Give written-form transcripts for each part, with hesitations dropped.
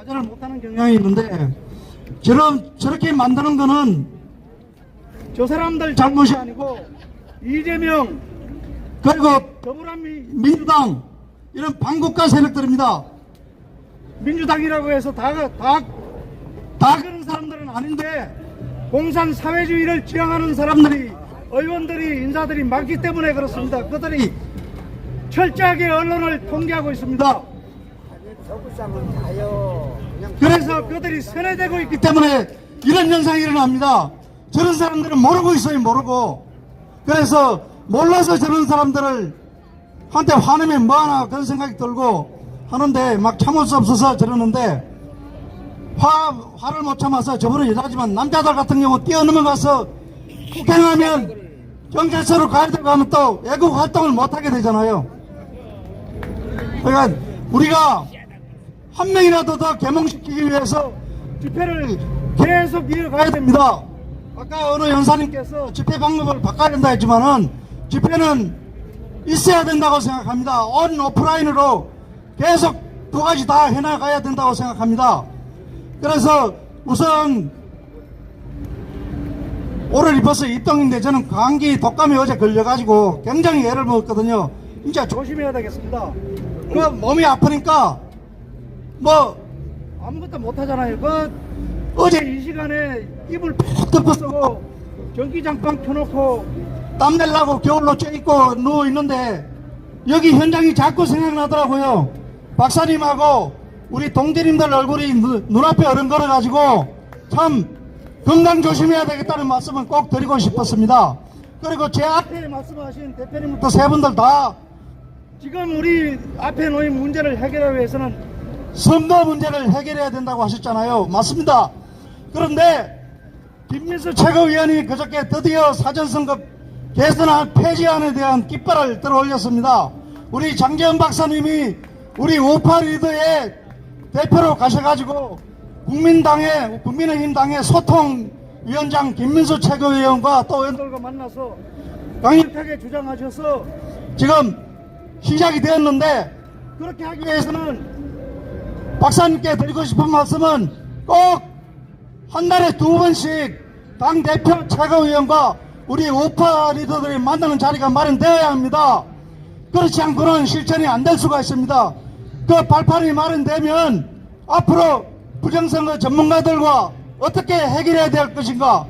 타전을 못하는 경향이 있는데 저렇게 만드는 거는 저 사람들 잘못이 아니고 이재명 그리고 더불어민주당 이런 반국가 세력들입니다. 민주당이라고 해서 다 그런 사람들은 아닌데 공산 사회주의를 지향하는 사람들이 의원들이 인사들이 많기 때문에 그렇습니다. 그들이 철저하게 언론을 통제하고 있습니다. 그래서 그들이 세뇌되고 있기 때문에 이런 현상이 일어납니다. 저런 사람들은 모르고 있어요. 모르고. 그래서 몰라서 저런 사람들을 한테 화내면 뭐하나 그런 생각이 들고 하는데 막 참을 수 없어서 저러는데 화를 못 참아서 저번에 여자지만 남자들 같은 경우 뛰어넘어가서 폭행하면 경찰서로 가야 되고 하면 또 애국 활동을 못하게 되잖아요. 그러니까 우리가 한 명이라도 더 계몽시키기 위해서 집회를 계속 이어가야 됩니다. 아까 어느 연사님께서 집회 방법을 바꿔야 된다 했지만은 집회는 있어야 된다고 생각합니다. 온 오프라인으로 계속 두 가지 다 해나가야 된다고 생각합니다. 그래서 우선 올해 벌써 입동인데 저는 감기 독감이 어제 걸려가지고 굉장히 애를 먹었거든요. 진짜 조심해야 되겠습니다. 그 몸이 아프니까 뭐 아무것도 못하잖아요. 어제 이 시간에 이불 푹 덮어쓰고 전기장판 켜놓고 땀 내려고 겨울로 쬐입고 누워있는데 여기 현장이 자꾸 생각나더라고요. 박사님하고 우리 동지님들 얼굴이 눈앞에 어른거려가지고 참 건강 조심해야 되겠다는 말씀을 꼭 드리고 싶었습니다. 그리고 제 앞에 말씀하신 대표님부터 세 분들 다 지금 우리 앞에 놓인 문제를 해결하기 위해서는 선거 문제를 해결해야 된다고 하셨잖아요. 맞습니다. 그런데 김민수 최고위원이 그저께 드디어 사전선거 개선안 폐지안에 대한 깃발을 들어 올렸습니다. 우리 장재현 박사님이 우리 우파 리더의 대표로 가셔가지고 국민의힘 당의 소통위원장 김민수 최고위원과 또 의원들과 만나서 강력하게 주장하셔서 지금 시작이 되었는데 그렇게 하기 위해서는 박사님께 드리고 싶은 말씀은 꼭 한 달에 2번씩 당대표 최고위원과 우리 우파 리더들이 만나는 자리가 마련되어야 합니다. 그렇지 않고는 실천이 안 될 수가 있습니다. 그 발판이 마련되면 앞으로 부정선거 전문가들과 어떻게 해결해야 될 것인가.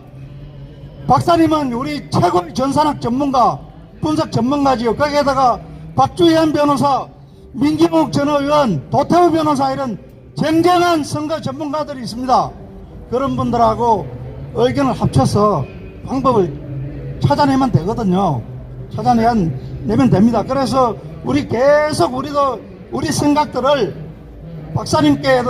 박사님은 우리 최고의 전산학 전문가, 분석 전문가지요. 거기에다가 박주현 변호사, 민기묵 전 의원, 도태우 변호사 이런 쟁쟁한 선거 전문가들이 있습니다. 그런 분들하고 의견을 합쳐서 방법을 찾아내면 되거든요. 찾아내면 됩니다. 그래서 우리 계속 우리 생각들을 박사님께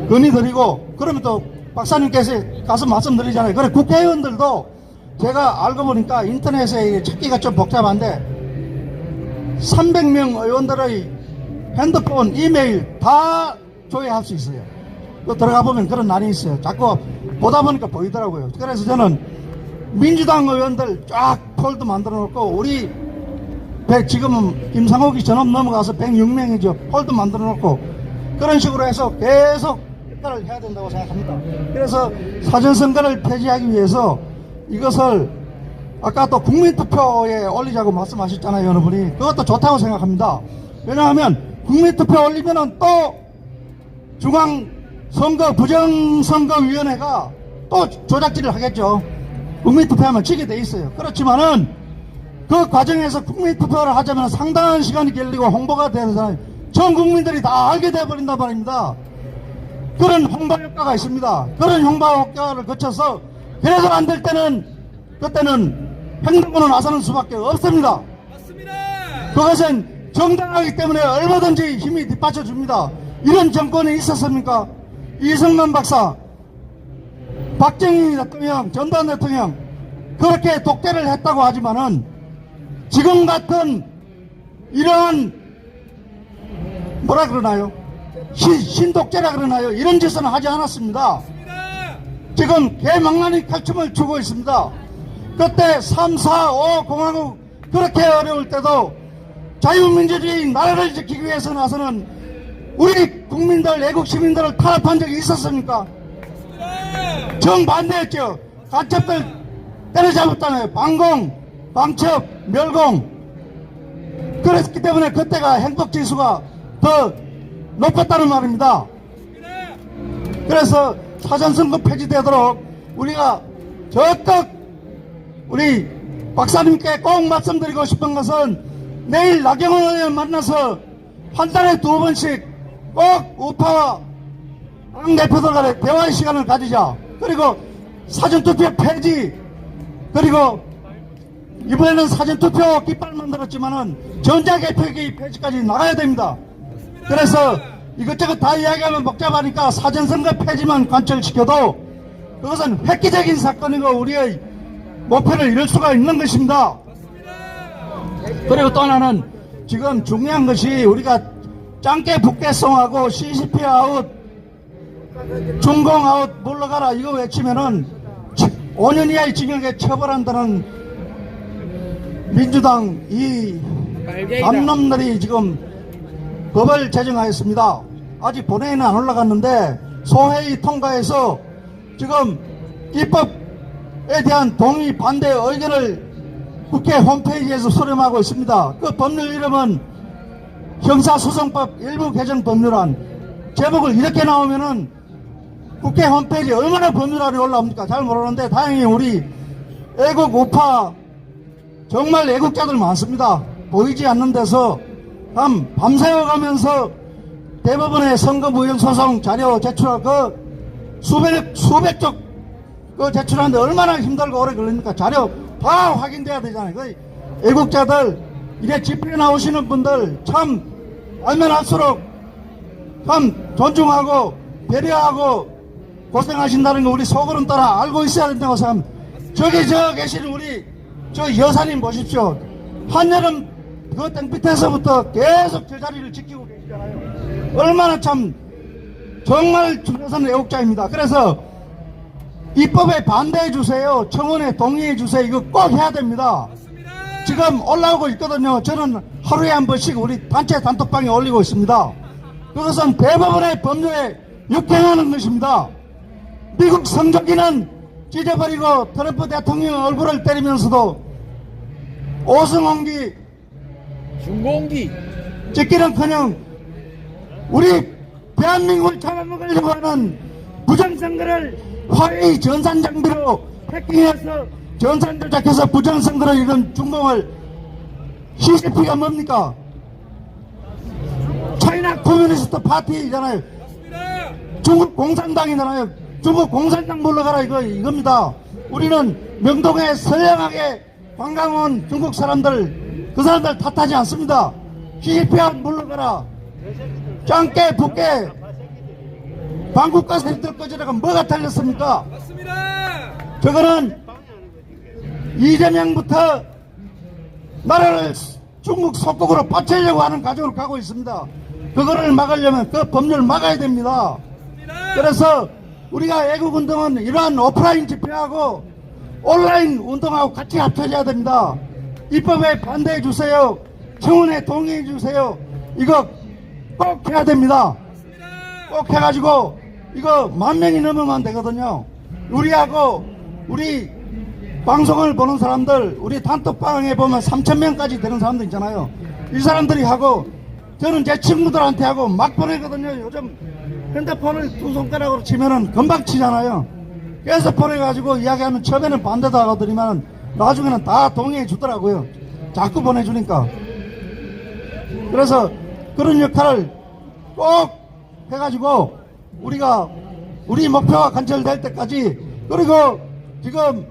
건의드리고 그러면 또 박사님께서 가서 말씀드리잖아요. 그래 국회의원들도 제가 알고 보니까 인터넷에 찾기가 좀 복잡한데 300명 의원들의 핸드폰, 이메일 다 조회할 수 있어요. 또 들어가 보면 그런 날이 있어요. 자꾸 보다 보니까 보이더라고요. 그래서 저는 민주당 의원들 쫙 폴드 만들어 놓고 우리 지금은 김상욱이 전업 넘어가서 106명이죠. 폴드 만들어 놓고 그런 식으로 해서 계속 역할을 해야 된다고 생각합니다. 그래서 사전선거를 폐지하기 위해서 이것을 아까 또 국민투표에 올리자고 말씀하셨잖아요. 여러분이 그것도 좋다고 생각합니다. 왜냐하면 국민투표 올리면은 또 부정선거위원회가 또 조작질을 하겠죠. 국민투표하면 지게 돼 있어요. 그렇지만은 그 과정에서 국민투표를 하자면 상당한 시간이 걸리고 홍보가 되는 전 국민들이 다 알게 돼버린단 말입니다. 그런 홍보 효과가 있습니다. 그런 홍보 효과를 거쳐서 그래도 안 될 때는 그때는 행동으로 나서는 수밖에 없습니다. 맞습니다. 그것은 정당하기 때문에 얼마든지 힘이 뒷받쳐줍니다. 이런 정권이 있었습니까? 이승만 박사, 박정희 대통령, 전두환 대통령 그렇게 독재를 했다고 하지만은 지금 같은 이러한 뭐라 그러나요? 신독재라 그러나요? 이런 짓은 하지 않았습니다. 지금 개망나니 칼춤을 추고 있습니다. 그때 3, 4, 5 공화국 그렇게 어려울 때도 자유민주주의 나라를 지키기 위해서 나서는 우리 국민 국민들, 애국 시민들을 탄압한 적이 있었습니까? 정반대했죠. 간첩들 때려잡았잖아요. 방공, 방첩, 멸공. 그랬기 때문에 그때가 행복지수가 더 높았다는 말입니다. 그래서 사전선거 폐지되도록 우리가 적극 우리 박사님께 꼭 말씀드리고 싶은 것은 내일 나경원 의원 만나서 한 달에 2번씩 꼭 우파와 당 대표들 간에 대화의 시간을 가지자. 그리고 사전투표 폐지, 그리고 이번에는 사전투표 깃발 만들었지만은 전자개표기 폐지까지 나가야 됩니다. 그래서 이것저것 다 이야기하면 복잡하니까 사전선거 폐지만 관철시켜도 그것은 획기적인 사건이고 우리의 목표를 이룰 수가 있는 것입니다. 그리고 또 하나는 지금 중요한 것이 우리가 짱깨 북개송하고 CCP 아웃, 중공 아웃 물러가라 이거 외치면은 5년 이하의 징역에 처벌한다는 민주당 이 담놈들이 지금 법을 제정하였습니다. 아직 본회의는 안 올라갔는데 소회의 통과해서 지금 입법에 대한 동의 반대 의견을 국회 홈페이지에서 수렴하고 있습니다. 그 법률 이름은 형사소송법 일부 개정 법률안. 제목을 이렇게 나오면은 국회 홈페이지에 얼마나 법률안이 올라옵니까? 잘 모르는데 다행히 우리 애국 우파 정말 애국자들 많습니다. 보이지 않는 데서 밤새워가면서 대법원에 선거무효소송 자료 제출하고 수백 쪽 제출하는데 얼마나 힘들고 오래 걸립니까? 자료 다 확인돼야 되잖아요. 그 애국자들, 이래 집회에 나오시는 분들 참 알면 알수록 참 존중하고 배려하고 고생하신다는 거 우리 속으로는 따라 알고 있어야 된다고 생각합니다. 저기 저 계시는 우리 저 여사님 보십시오. 한여름 그 땡빛에서부터 계속 저 자리를 지키고 계시잖아요. 얼마나 참 정말 중요한 애국자입니다. 그래서 입법에 반대해 주세요. 청원에 동의해 주세요. 이거 꼭 해야 됩니다. 지금 올라오고 있거든요. 저는 하루에 한 번씩 우리 단체 단톡방에 올리고 있습니다. 그것은 대법원의 법률에 역행하는 것입니다. 미국 성적기는 찢어버리고 트럼프 대통령 얼굴을 때리면서도 오승홍기 중공기 찍기는커녕 우리 대한민국을 잡아먹으려고 하는 부정선거를 화웨이 전산장비로 해킹해서 전산 조작해서 부정선거를 이룬 중공을 CCP가 뭡니까? 차이나 커뮤니스트 파티잖아요. 중국 공산당이잖아요. 중국 공산당 물러가라 이겁니다. 우리는 명동에 선량하게 관광 온 중국 사람들 그 사람들 탓하지 않습니다. CCP가 물러가라. 짱깨 북깨 방국가 새들 꺼지라가 뭐가 틀렸습니까? 저거는 이재명부터 나라를 중국 속국으로 빠뜨리려고 하는 과정으로 가고 있습니다. 그거를 막으려면 그 법률을 막아야 됩니다. 그래서 우리가 애국운동은 이러한 오프라인 집회하고 온라인 운동하고 같이 합쳐져야 됩니다. 입법에 반대해 주세요. 청원에 동의해 주세요. 이거 꼭 해야 됩니다. 꼭 해가지고 이거 10,000명이 넘으면 되거든요. 우리하고 우리 방송을 보는 사람들, 우리 단톡방에 보면 3,000명까지 되는 사람들 있잖아요. 이 사람들이 하고 저는 제 친구들한테 하고 막 보내거든요. 요즘 핸드폰을 2손가락으로 치면은 금방 치잖아요. 계속 보내가지고 이야기하면 처음에는 반대도 하거든요. 나중에는 다 동의해 주더라고요. 자꾸 보내주니까. 그래서 그런 역할을 꼭 해가지고 우리가 우리 목표가 관철될 때까지, 그리고 지금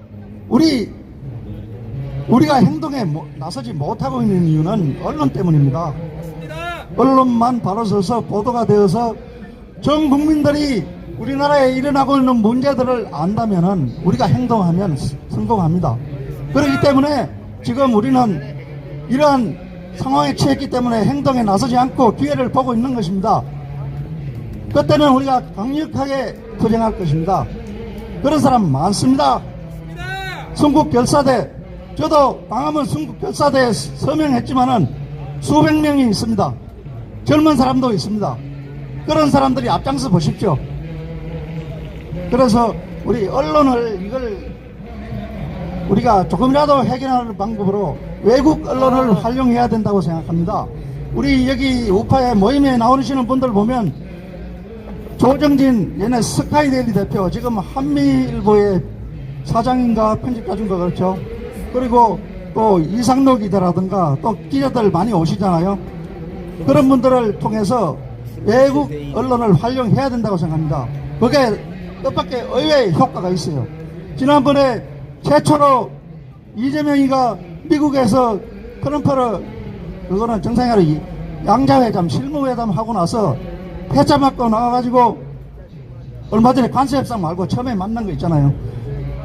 우리가 행동에 나서지 못하고 있는 이유는 언론 때문입니다. 언론만 바로 서서 보도가 되어서 전 국민들이 우리나라에 일어나고 있는 문제들을 안다면은 우리가 행동하면 성공합니다. 그렇기 때문에 지금 우리는 이러한 상황에 처했기 때문에 행동에 나서지 않고 기회를 보고 있는 것입니다. 그때는 우리가 강력하게 투쟁할 것입니다. 그런 사람 많습니다. 순국결사대, 저도 광화문 순국결사대에 서명했지만은 수백 명이 있습니다. 젊은 사람도 있습니다. 그런 사람들이 앞장서 보십시오. 그래서 우리 언론을 이걸 우리가 조금이라도 해결하는 방법으로 외국 언론을 활용해야 된다고 생각합니다. 우리 여기 우파의 모임에 나오시는 분들 보면 조정진 얘네 스카이데일리 대표 지금 한미일보의 사장인가 편집가준가 그렇죠. 그리고 또 이상로 기자라든가 또 기자들 많이 오시잖아요. 그런 분들을 통해서 외국 언론을 활용해야 된다고 생각합니다. 그게 뜻밖의 의외의 효과가 있어요. 지난번에 최초로 이재명이가 미국에서 트럼프를 그거는 정상회로 양자회담 실무회담 하고 나서 패자 맞고 나와가지고 얼마 전에 관세협상 말고 처음에 만난 거 있잖아요.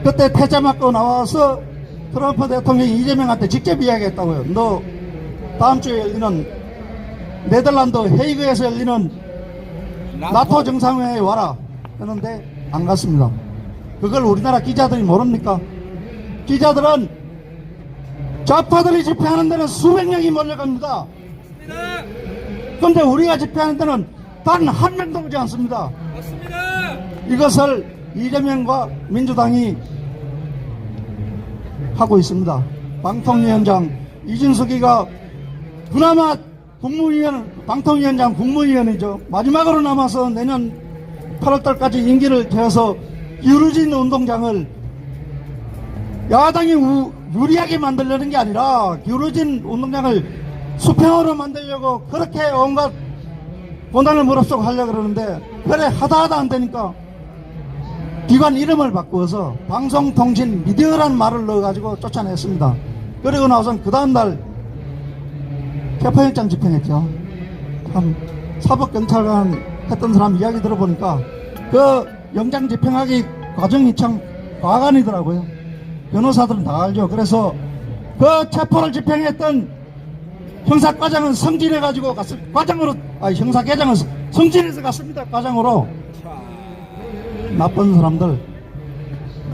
그때 패자 맞고 나와서 트럼프 대통령이 이재명한테 직접 이야기했다고요. 너 다음 주에 열리는 네덜란드 헤이그에서 열리는 나토 정상회의에 와라 했는데 안 갔습니다. 그걸 우리나라 기자들이 모릅니까? 기자들은 좌파들이 집회하는 데는 수백 명이 몰려갑니다. 그런데 우리가 집회하는 데는 단 한 명도 오지 않습니다. 이것을 이재명과 민주당이 하고 있습니다. 방통위원장 이준석이가 그나마 방통위원장 국무위원이죠. 마지막으로 남아서 내년 8월달까지 임기를 채워서 기울어진 운동장을 야당이 유리하게 만들려는 게 아니라 기울어진 운동장을 수평으로 만들려고 그렇게 온갖 고난을 무릅쓰고 하려고 그러는데 그래 하다 안 되니까 기관 이름을 바꾸어서 방송통신 미디어라는 말을 넣어가지고 쫓아냈습니다. 그리고 나서는 그 다음날 체포영장 집행했죠. 참 사법경찰관 했던 사람 이야기 들어보니까 그 영장 집행하기 과정이 참 과간이더라고요. 변호사들은 다 알죠. 그래서 그 체포를 집행했던 형사과장은 승진해가지고 과장으로 형사계장은 승진해서 갔습니다. 과장으로. 나쁜 사람들,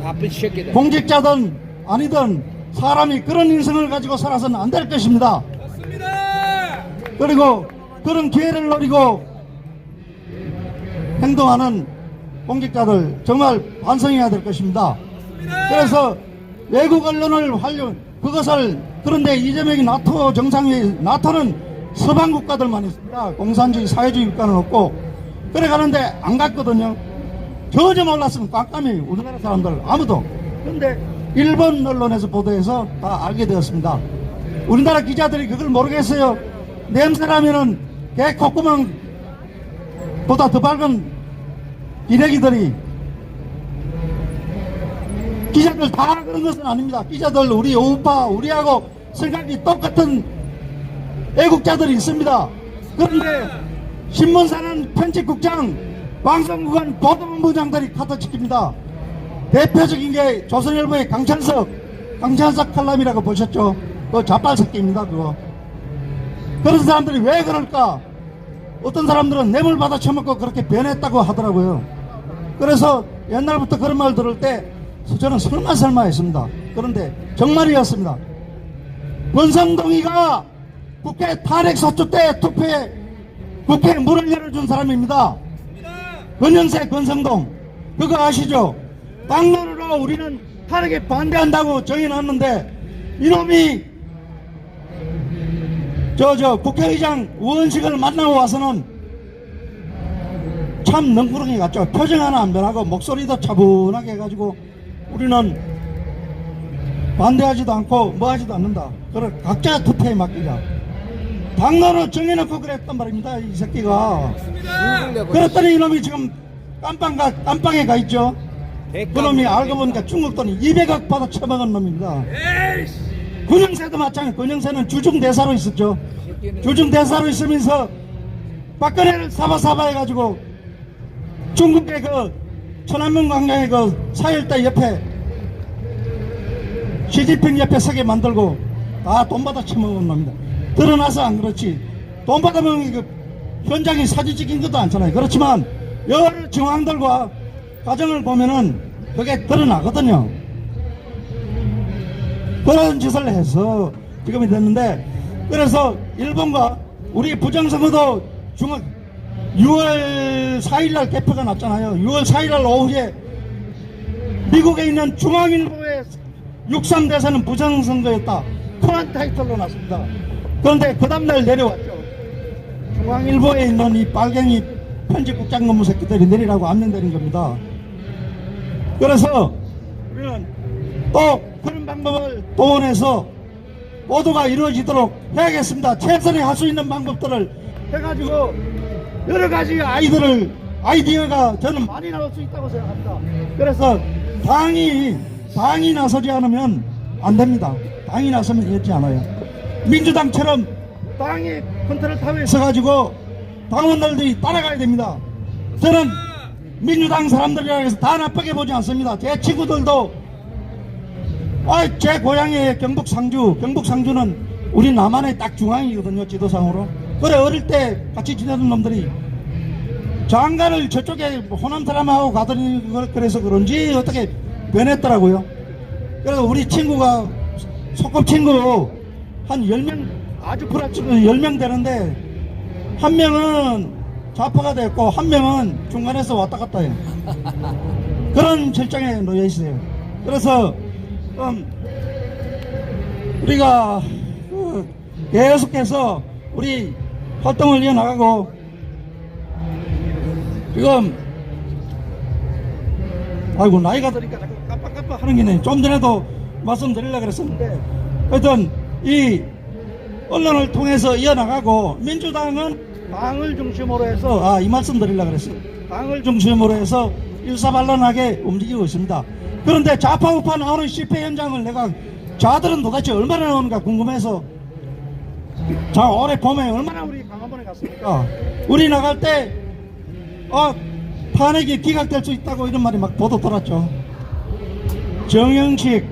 나쁜 새끼들. 공직자든 아니든 사람이 그런 인성을 가지고 살아서는 안 될 것입니다. 맞습니다. 그리고 그런 기회를 노리고 행동하는 공직자들 정말 반성해야 될 것입니다. 그래서 외국 언론을 그것을 그런데 이재명이 나토 정상회의 나토는 서방 국가들만 있습니다. 공산주의 사회주의 국가는 없고 그래 가는데 안 갔거든요. 전혀 몰랐으면 깜깜이 우리나라 사람들 아무도. 그런데 일본 언론에서 보도해서 다 알게 되었습니다. 우리나라 기자들이 그걸 모르겠어요. 냄새나면은 개 콧구멍 보다 더 밝은 기레기들이 기자들 다 그런 것은 아닙니다. 기자들 우리 우파 우리하고 생각이 똑같은 애국자들이 있습니다. 그런데 신문사는 편집국장 방송국은 보도본부장들이 카드 지킵니다. 대표적인 게 조선일보의 강찬석 칼럼이라고 보셨죠? 그거 자빨 새끼입니다. 그거. 그런 사람들이 왜 그럴까? 어떤 사람들은 뇌물 받아 처먹고 그렇게 변했다고 하더라고요. 그래서 옛날부터 그런 말 들을 때 저는 설마 했습니다. 그런데 정말이었습니다. 권성동이가 국회 탄핵소추 때 투표에 국회에 문을 열어준 사람입니다. 권영세 권성동 그거 아시죠? 당론으로 우리는 탄핵에 반대한다고 정해놨는데 이놈이 국회의장 우원식을 만나고 와서는 참 넝구렁이 같죠. 표정 하나 안 변하고 목소리도 차분하게 해가지고 우리는 반대하지도 않고 뭐 하지도 않는다. 그래 각자 투표에 맡기자. 당론을 정해놓고 그랬단 말입니다. 이 새끼가. 그랬더니 이놈이 지금 깜빵에 가 있죠. 그놈이 알고 보니까 중국 돈 200억 받아 처먹은 놈입니다. 권영세도 마찬가지. 권영세는 주중대사로 있었죠. 주중대사로 있으면서 박근혜를 사바 해가지고 중국의 그 천안문 광장의 그 4.1대 옆에 시진핑 옆에 서게 만들고 다 돈 받아 처먹은 놈입니다. 드러나서 안 그렇지. 돈 받아먹은 그 현장에 사진 찍힌 것도 않잖아요. 그렇지만 여러 정황들과 과정을 보면은 그게 드러나거든요. 그런 짓을 해서 지금이 됐는데, 그래서 일본과 우리 부정선거도 6월 4일날 개표가 났잖아요. 6월 4일날 오후에 미국에 있는 중앙일보의 6.3대선은 부정선거였다. 그런 타이틀로 났습니다. 그런데 그 다음날 내려왔죠. 중앙일보에 있는 이 빨갱이 편집국장 놈의 새끼들이 내리라고 압력내린 겁니다. 그래서 우리는 또 그런 방법을 동원해서 모두가 이루어지도록 해야겠습니다. 최선에 할 수 있는 방법들을 해가지고 여러 가지 아이디어가 저는 많이 나올 수 있다고 생각합니다. 그래서 당이 나서지 않으면 안 됩니다. 당이 나서면 되지 않아요. 민주당처럼 당이 컨트롤 타워에 서가지고 당원들이 따라가야 됩니다. 저는 민주당 사람들이라 해서 다 나쁘게 보지 않습니다. 제 친구들도 제 고향의 경북 상주는 우리 남한의 딱 중앙이거든요. 지도상으로. 그래 어릴 때 같이 지내던 놈들이 장가를 저쪽에 호남 사람하고 가더니 그래서 그런지 어떻게 변했더라고요. 그래서 우리 친구가 소꿉친구로 한 10명 아주 불합치고 10명 되는데 한 명은 좌파가 됐고 한 명은 중간에서 왔다 갔다 해요. 그런 절정에 놓여 있어요. 그래서 우리가 계속해서 우리 활동을 이어나가고 지금 아이고 나이가 드니까 자꾸 깜빡깜빡 하는 게네. 좀 전에도 말씀드리려고 그랬었는데 하여튼 이 언론을 통해서 이어나가고 민주당은 당을 중심으로 해서 이 말씀 드리려고 그랬어요. 당을 중심으로 해서 일사반란하게 움직이고 있습니다. 그런데 좌파 우파 나오는 집회 현장을 내가 자들은 도대체 얼마나 나오는가 궁금해서 자 올해 봄에 얼마나 우리 강화문에 갔습니까? 우리 나갈 때 탄핵이 기각될 수 있다고 이런 말이 막 보도 돌았죠. 정영식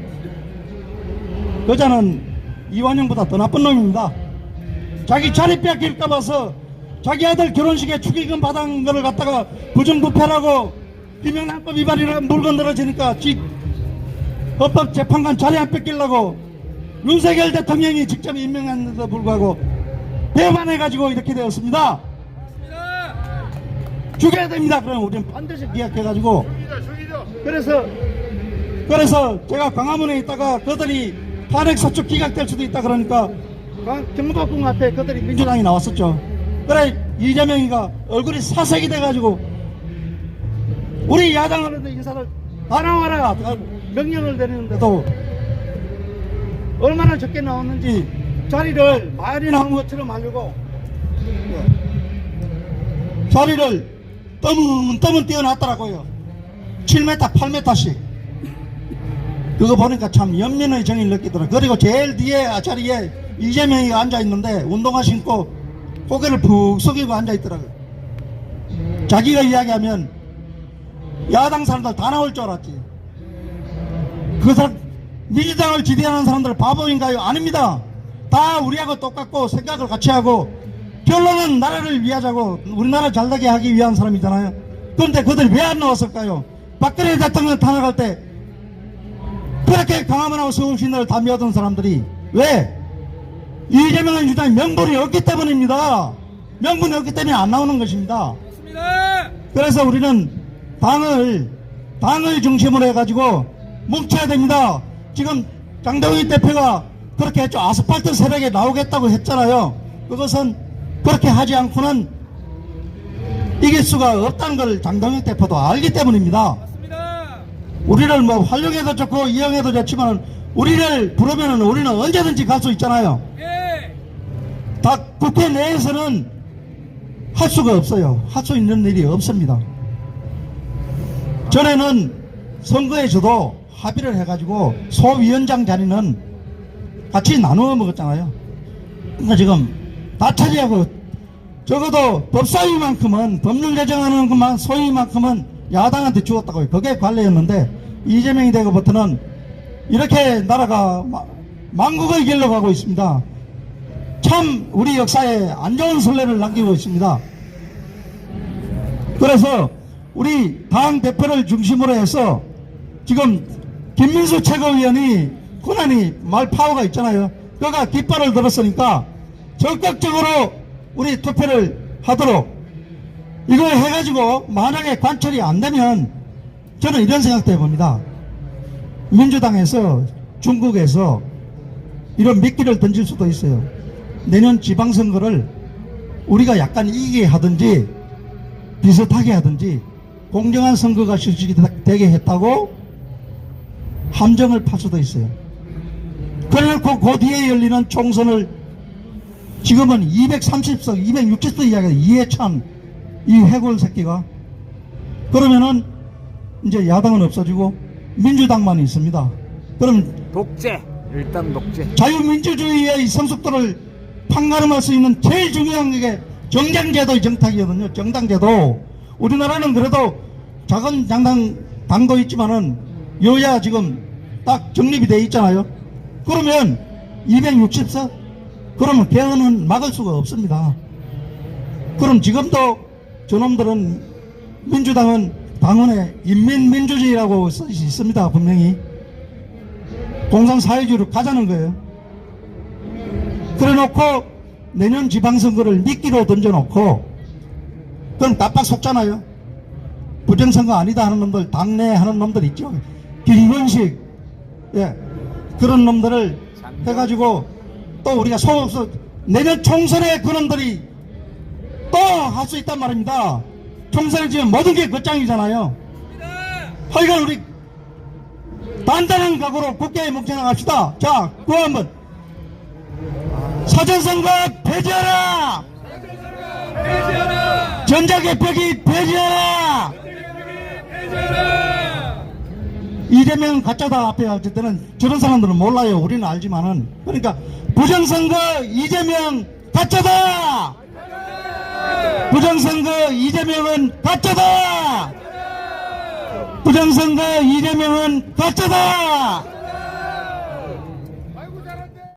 여자는 이완영보다 더 나쁜 놈입니다. 자기 자리 뺏길까 봐서 자기 아들 결혼식에 축의금 받은 거를 갖다가 부정부패라고 김영란법 위반이라는 물건 들어지니까 헌법재판관 자리 안 뺏기려고 윤석열 대통령이 직접 임명했는데도 불구하고 배반해가지고 이렇게 되었습니다. 죽여야 됩니다. 그럼 우리는 반드시 기약해가지고 그래서 제가 광화문에 있다가 그들이 탄핵소추 기각될 수도 있다 그러니까 경복궁 앞에 그들이 민주당이 나왔었죠. 그래 이재명이가 얼굴이 사색이 돼가지고 우리 야당 어른들 인사를 다 나와라 명령을 내리는데도 얼마나 적게 나왔는지 자리를 많이 나온 것처럼 하려고 자리를 떠문 띄워놨더라고요. 7m 8m씩 그거 보니까 참 연민의 정의를 느끼더라고요. 그리고 제일 뒤에 자리에 이재명이가 앉아있는데 운동화 신고 고개를 푹 숙이고 앉아있더라고요. 자기가 이야기하면 야당 사람들 다 나올 줄 알았지. 그 사람 민주당을 지지하는 사람들 바보인가요? 아닙니다. 다 우리하고 똑같고 생각을 같이 하고 결론은 나라를 위하자고 우리나라 잘되게 하기 위한 사람이잖아요. 그런데 그들이 왜 안 나왔을까요? 박근혜 대통령 탄핵할 때 그렇게 강화문하고 서울시내를 다 미하던 사람들이 왜? 이재명의 주장이 명분이 없기 때문입니다. 명분이 없기 때문에 안 나오는 것입니다. 그래서 우리는 당을 중심으로 해가지고 뭉쳐야 됩니다. 지금 장동희 대표가 그렇게 했죠. 아스팔트 세력에 나오겠다고 했잖아요. 그것은 그렇게 하지 않고는 이길 수가 없다는 걸 장동희 대표도 알기 때문입니다. 우리를 뭐 활용해도 좋고 이용해도 좋지만 우리를 부르면 우리는 언제든지 갈 수 있잖아요. 다 국회 내에서는 할 수가 없어요. 할 수 있는 일이 없습니다. 전에는 선거에서도 합의를 해가지고 소위원장 자리는 같이 나누어 먹었잖아요. 그러니까 지금 다 차지하고 적어도 법사위만큼은 법률 제정하는 것만 소위만큼은 야당한테 주었다고요. 그게 관례였는데 이재명이 되고부터는 이렇게 나라가 망국의 길로 가고 있습니다. 참 우리 역사에 안 좋은 선례를 남기고 있습니다. 그래서 우리 당 대표를 중심으로 해서 지금 김민수 최고위원이 권한이 말 파워가 있잖아요. 그가 깃발을 들었으니까 적극적으로 우리 투표를 하도록 이걸 해가지고 만약에 관철이 안 되면 저는 이런 생각도 해봅니다. 민주당에서 중국에서 이런 미끼를 던질 수도 있어요. 내년 지방선거를 우리가 약간 이기게 하든지 비슷하게 하든지 공정한 선거가 실시되게 했다고 함정을 팔 수도 있어요. 그래놓고 그 뒤에 열리는 총선을 지금은 230석, 260석 이야기해요. 이해찬, 이 해골 새끼가. 그러면은 이제 야당은 없어지고 민주당만 있습니다. 그럼 독재. 일단 독재. 자유민주주의의 성숙도를 판가름할 수 있는 제일 중요한 게 정당제도의 정탁이거든요. 정당제도. 우리나라는 그래도 작은 당도 있지만은 여야 지금 딱 정립이 돼 있잖아요. 그러면 260석? 그러면 개헌은 막을 수가 없습니다. 그럼 지금도 저놈들은 민주당은 당원에 인민민주주의라고 써 있습니다. 분명히 공산사회주의로 가자는 거예요. 그래 놓고 내년 지방선거를 미끼로 던져놓고 그럼 깜빡 속잖아요. 부정선거 아니다 하는 놈들, 당내 하는 놈들 있죠. 김건식, 예, 그런 놈들을 해가지고 또 우리가 소속서 내년 총선에 그놈들이 또 할 수 있단 말입니다. 총선에 지금 모든 게 끝장이잖아요. 하여간 우리 단단한 각오로 국회에 묵혀나갑시다. 자, 그거 한번 사전선거 폐지하라! 전자개표기 폐지하라! 이재명 가짜다 앞에 할 때는 저런 사람들은 몰라요. 우리는 알지만은. 그러니까 부정선거 이재명 가짜다! 부정선거 이재명은 가짜다! 부정선거 이재명은 가짜다!